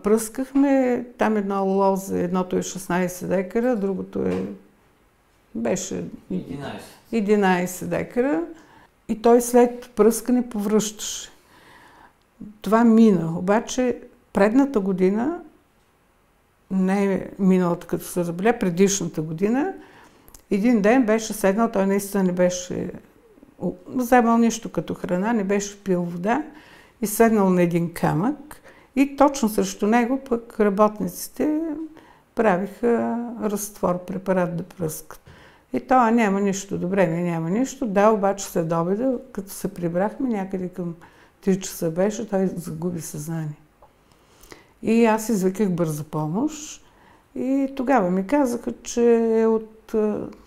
Пръскахме, там едно лозе, едното е 16 декара, другото беше 11 декара и той след пръскане повръщаше. Това мина, обаче предната година, не миналата като се заболя, предишната година, един ден беше седнал, той наистина не беше вземал нищо като храна, не беше пил вода и седнал на един камък и точно срещу него пък работниците правиха разтвор, препарат да пръскат. И това няма нищо, добре, няма нищо. Да, обаче след обеда, като се прибрахме, някъде към 3 часа беше, той загуби съзнание. И аз извиках бърза помощ и тогава ми казаха, че е от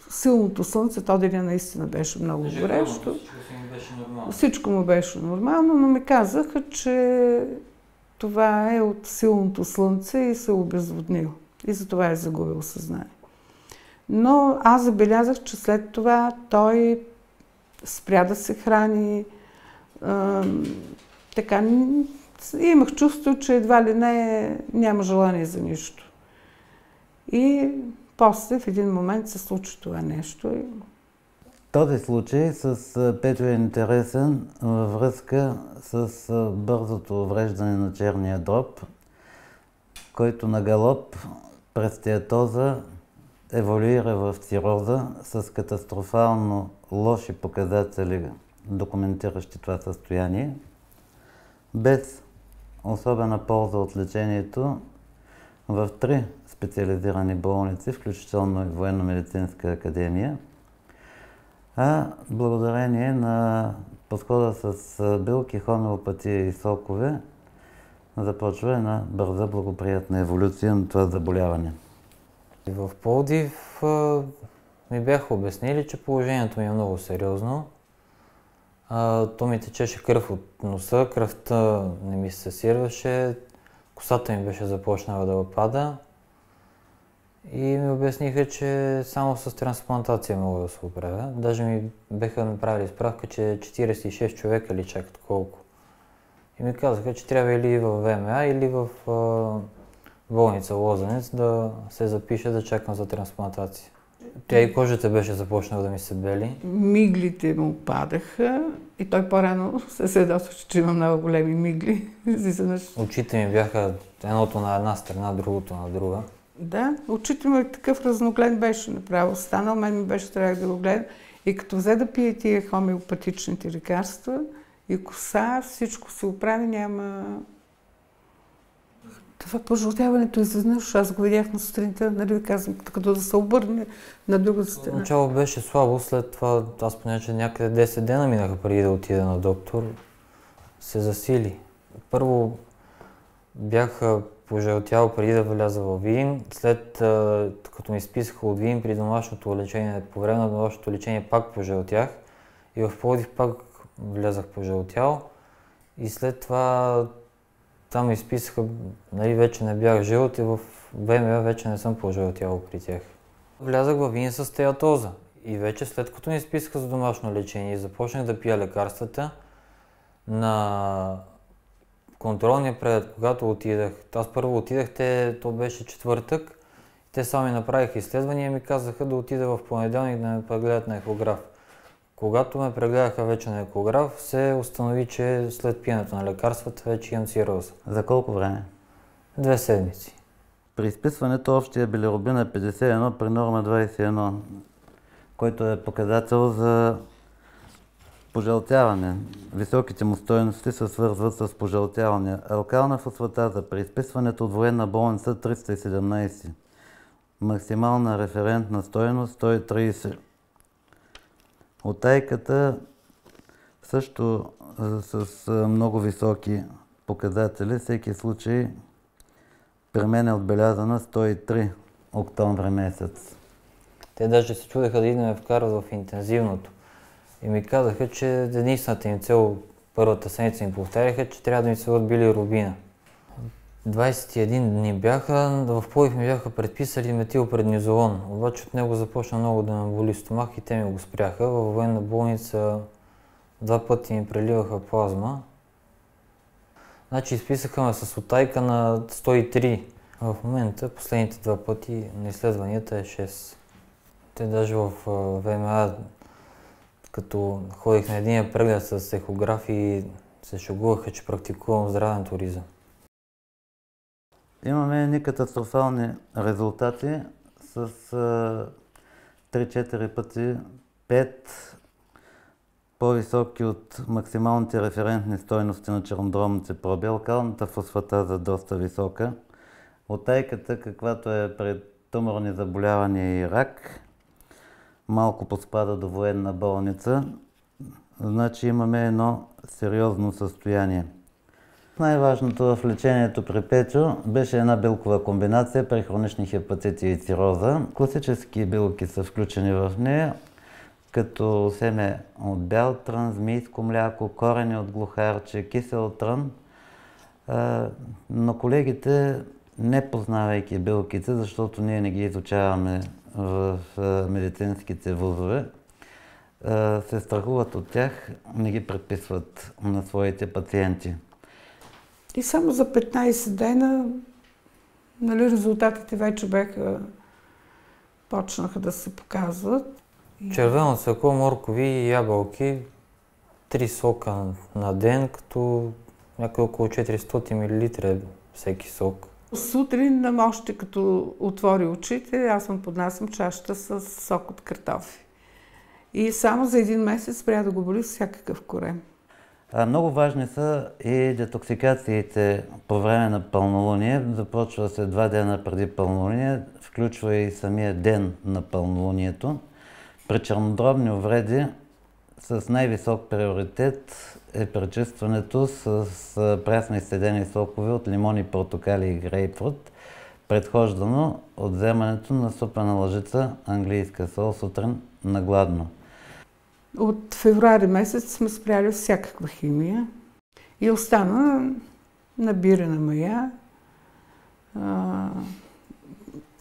силното слънце, то деня наистина беше много горещо. Всичко му беше нормално, но ми казаха, че това е от силното слънце и се обезводнил. И затова е загубил съзнание. Но аз забелязах, че след това той спря да се храни. Така, имах чувство, че едва ли няма желание за нищо. И после в един момент се случи това нещо. Този случай с Петю е интересен във връзка с бързото увреждане на черния дроб, който на галоп през стеатоза еволюира в цироза с катастрофално лоши показатели, документиращи това състояние, без особена полза от лечението в 3 специализирани болници, включително и Военно-медицинска академия, а благодарение на подхода с билки, хомеопатия и сокове започва една бърза, благоприятна еволюция на това заболяване. В Пловдив ми бяха обяснили, че положението ми е много сериозно. То ми течеше кръв от носа, кръвта не ми се съсирваше, косата ми беше започнала да опада и ми обясниха, че само с трансплантация мога да се оправя. Даже ми беха направили справка, че 46 човека ли чакат колко. И ми казаха, че трябва или в ВМА, или в болница Лозенец да се запише да чакам за трансплантация. Тя и кожата беше започнала да ми се бели. Миглите му падаха и той по-рано се седосваше, че има много големи мигли. Очите ми бяха едното на една страна, другото на друга. Да, очите му такъв разноглед беше направо станал, мен ми беше трябва да го гледам. И като взе да пие тия хомеопатичните лекарства и коса, всичко се оправи, няма... Това пожълтяването изведнъж, аз го видях на сутринта, нали, казвам, като да се обърне на другата страна. Начало беше слабо, след това аз поне, че някъде 10 дена минаха преди да отида на доктор, се засили. Първо бях пожълтял преди да вляза във Видин, след като ми изписаха от Видин при домашното лечение, по време на домашното лечение пак пожълтях и в Пловдив пак влязах пожълтял и след това там изписаха, нали, вече не бях жълт и в ВМА вече не съм пожълтял при тях. Влязах във Видин с стеатоза и вече след като ми изписаха за домашно лечение и започнах да пия лекарствата, на контролния преглед, когато отидах, аз първо отидах, то беше четвъртък, те сами направиха изследвания и ми казаха да отида в понеделник да ме прегледат на ехограф. Когато ме прегледаха вече на ехограф, се установи, че след пиенето на лекарствата вече имам цироза. За колко време? 2 седмици. При изписването общия билирубин е 51 при норма 21, който е показател за пожълтяване. Високите му стойности се свързват с пожълтяване. Алкална фосфатаза при изписването от военна болница 317. Максимална референтна стойност 130. Отайката също с много високи показатели. Всеки случай при мен е отбелязана 103 октомври месец. Те даже се чудеха да ме вкарат в интензивното. И ми казаха, че единствената им цел първата седмица им повтаряха, че трябва да ми свалят билирубина. 21 дни бяха, в Пловдив ми бяха предписали метилпреднизолон, обаче от него започна много да ме боли стомах и те ми го спряха. Във военна болница 2 пъти ми преливаха плазма. Значи изписаха ме с утайка на 103. В момента последните 2 пъти на изследванията е 6. Те даже в ВМА, като ходих на един преглед с ехографии, се шегуваха, че практикувам здравен туризъм. Имаме едни катастрофални резултати с 3-4 пъти 5 по-високи от максималните референтни стойности на чернодробните проби. Алкалната фосфатаза доста висока. Утайката, каквато е пред туморни заболявания и рак, малко поспада до военна болница. Значи имаме едно сериозно състояние. Най-важното в лечението при Петю беше една белкова комбинация при хронични хепатити и цироза. Класически белки са включени в нея, като семе от бял трън, змийско мляко, корени от глухарче, кисел трън. Но колегите, не познавайки белките, защото ние не ги изучаваме в медицинските вузове, се страхуват от тях, не ги предписват на своите пациенти. И само за 15 дена, нали, резултатите вече почнаха да се показват. Червено цвекло, моркови и ябълки, 3 сока на ден, като някъде около 400 мл е всеки сок. Сутрин, още като отвори очите, аз му поднасям чашата с сок от картофи. И само за 1 месец спря да го боли всякакъв корем. Много важни са и детоксикациите по време на пълнолуние. Започва се 2 дена преди пълнолуние, включва и самия ден на пълнолунието. При чернодробни увреди с най-висок приоритет е пречистването с прясни изцедени сокове от лимони, портокали и грейпфрут, предхождано от вземането на супена лъжица английска сол сутрин на гладно. От февруари месец сме спряли всякаква химия и остана набирана мая.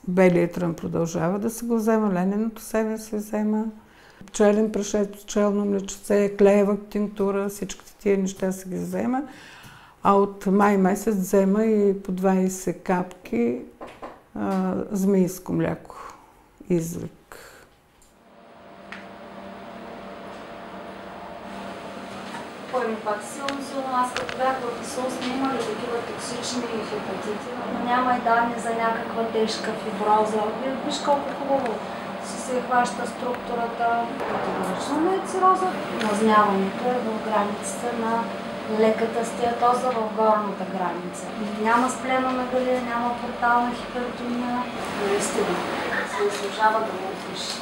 Белият трън продължава да се го взема, лененото семе се взема, пчелен прашет, пчелно млечце, клеева тинктура, всичките тия неща се ги взема. А от май месец взема и по 20 капки змийско мляко, извик. Първи път силно, аз като бях в ИСУЛ сме имали такива токсични хепатити, но няма и данни за някаква тежка фиброза. Виж колко хубаво си се хваща структурата. Категорично не е цироза. Мазняването е в границите на леката стеатоза в горната граница. Няма спленомегалия, няма портална хипертония. Наистина, се заслужава да го опиши.